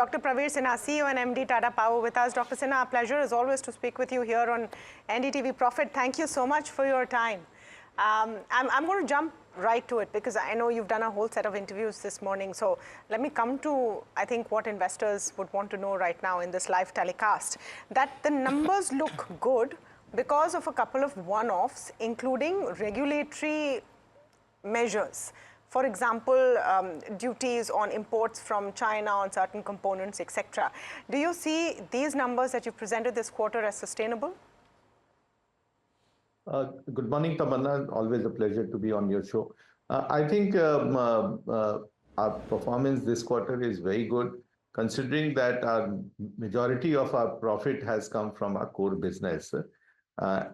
Dr. Pravir Sinha, CEO and MD Tata Power with us. Dr. Sinha, a pleasure as always to speak with you here on NDTV Profit. Thank you so much for your time. I'm going to jump right to it because I know you've done a whole set of interviews this morning. So let me come to, I think, what investors would want to know right now in this live telecast, that the numbers look good because of a couple of one-offs, including regulatory measures. For example, duties on imports from China on certain components, etc. Do you see these numbers that you presented this quarter as sustainable? Good morning, Tamanna. Always a pleasure to be on your show. I think our performance this quarter is very good, considering that majority of our profit has come from our core business.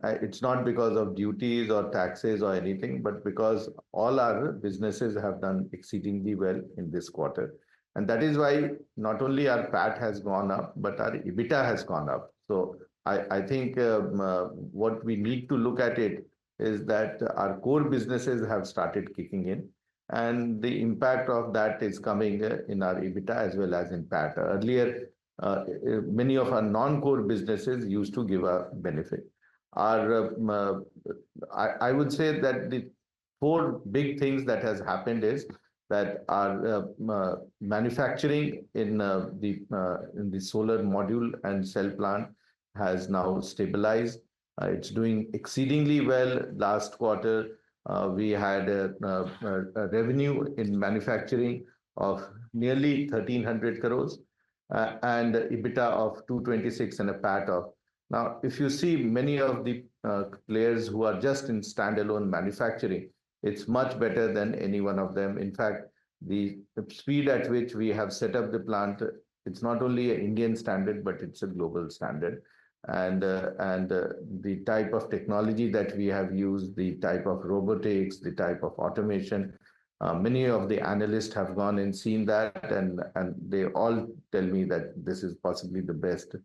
It's not because of duties or taxes or anything, but because all our businesses have done exceedingly well in this quarter. And that is why not only our PAT has gone up, but our EBITDA has gone up. So I think what we need to look at it is that our core businesses have started kicking in, and the impact of that is coming in our EBITDA as well as in PAT. Earlier, many of our non-core businesses used to give a benefit. I would say that the four big things that has happened is that our manufacturing in the solar module and cell plant has now stabilized. It's doing exceedingly well. Last quarter, we had a revenue in manufacturing of nearly 1,300 crores and EBITDA of 226 and a PAT of. Now, if you see many of the players who are just in standalone manufacturing, it's much better than any one of them. In fact, the speed at which we have set up the plant, it's not only an Indian standard, but it's a global standard. And the type of technology that we have used, the type of robotics, the type of automation, many of the analysts have gone and seen that, and they all tell me that this is possibly the best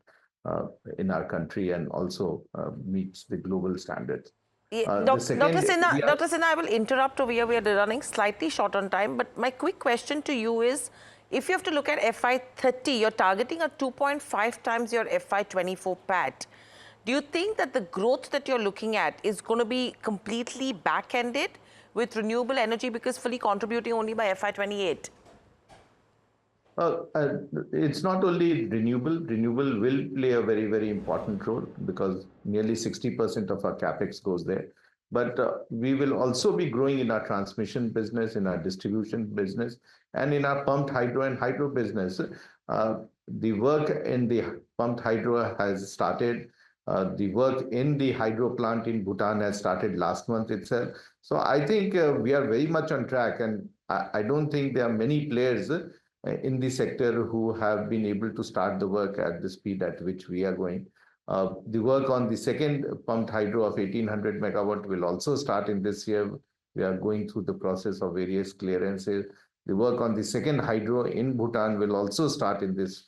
in our country and also meets the global standards. Dr. Sinha, I will interrupt over here. We are running slightly short on time, but my quick question to you is, if you have to look at FY30, you're targeting a 2.5 times your FY24 PAT. Do you think that the growth that you're looking at is going to be completely back-ended with renewable energy because fully contributing only by FY28? It's not only renewable. Renewable will play a very, very important role because nearly 60% of our capex goes there. But we will also be growing in our transmission business, in our distribution business, and in our pumped hydro and hydro business. The work in the pumped hydro has started. The work in the hydro plant in Bhutan has started last month itself. So I think we are very much on track, and I don't think there are many players in the sector who have been able to start the work at the speed at which we are going. The work on the second pumped hydro of 1800 megawatt will also start in this year. We are going through the process of various clearances. The work on the second hydro in Bhutan will also start in this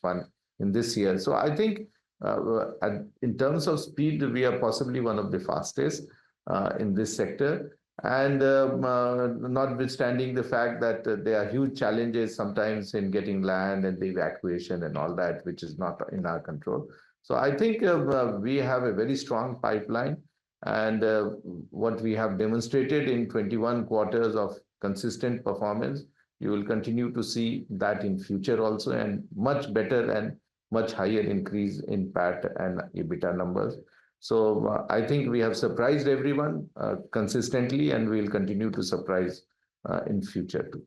year. So I think in terms of speed, we are possibly one of the fastest in this sector. And notwithstanding the fact that there are huge challenges sometimes in getting land and the evacuation and all that, which is not in our control. So I think we have a very strong pipeline, and what we have demonstrated in 21 quarters of consistent performance, you will continue to see that in future also, and much better and much higher increase in PAT and EBITDA numbers. So I think we have surprised everyone consistently, and we will continue to surprise in future too.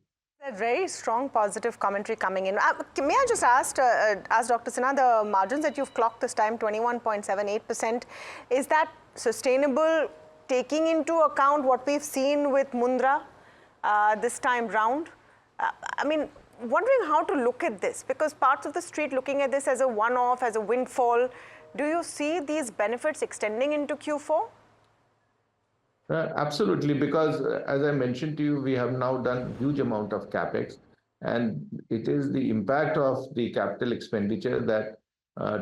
A very strong positive commentary coming in. May I just ask Dr. Sinha, the margins that you've clocked this time, 21.78%, is that sustainable, taking into account what we've seen with Mundra this time round? I mean, wondering how to look at this, because parts of the street looking at this as a one-off, as a windfall. Do you see these benefits extending into Q4? Absolutely, because as I mentioned to you, we have now done huge amount of capex, and it is the impact of the capital expenditure that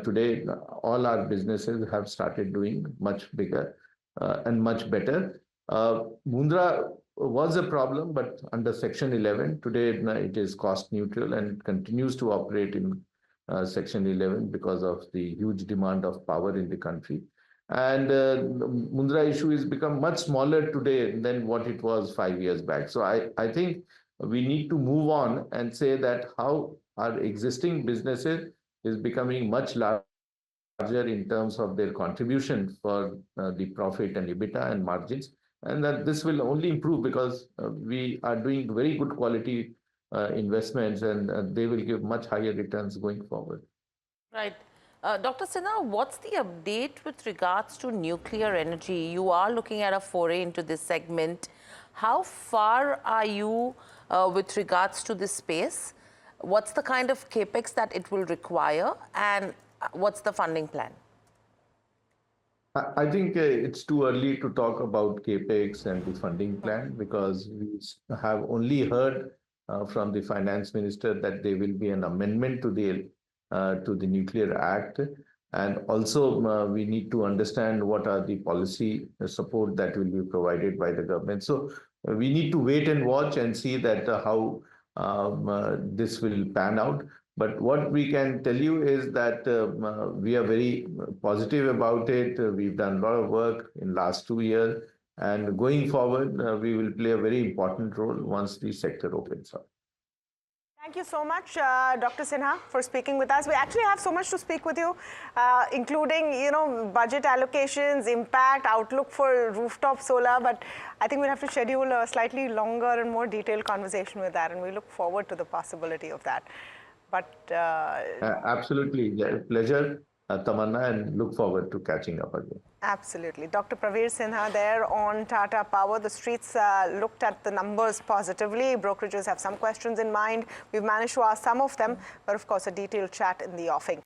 today all our businesses have started doing much bigger and much better. Mundra was a problem, but under Section 11, today it is cost neutral and continues to operate in Section 11 because of the huge demand of power in the country. And Mundra issue has become much smaller today than what it was 5 years back. So I think we need to move on and say that how our existing businesses is becoming much larger in terms of their contribution for the profit and EBITDA and margins. And that this will only improve because we are doing very good quality investments, and they will give much higher returns going forward. Right. Dr. Sinha, what's the update with regards to nuclear energy? You are looking at a foray into this segment. How far are you with regards to this space? What's the kind of capex that it will require, and what's the funding plan? I think it's too early to talk about capex and the funding plan because we have only heard from the finance minister that there will be an amendment to the Nuclear Act, and also we need to understand what are the policy support that will be provided by the government. So we need to wait and watch and see that how this will pan out. But what we can tell you is that we are very positive about it. We've done a lot of work in last 2 years, and going forward, we will play a very important role once the sector opens up. Thank you so much, Dr. Sinha, for speaking with us. We actually have so much to speak with you, including, budget allocations, impact, outlook for rooftop solar. But I think we'll have to schedule a slightly longer and more detailed conversation with that, and we look forward to the possibility of that. But absolutely, pleasure, Tamanna, and look forward to catching up again. Absolutely. Dr. Praveer Sinha there on Tata Power. The streets looked at the numbers positively. Brokerages have some questions in mind. We've managed to ask some of them, but of course a detailed chat in the offing.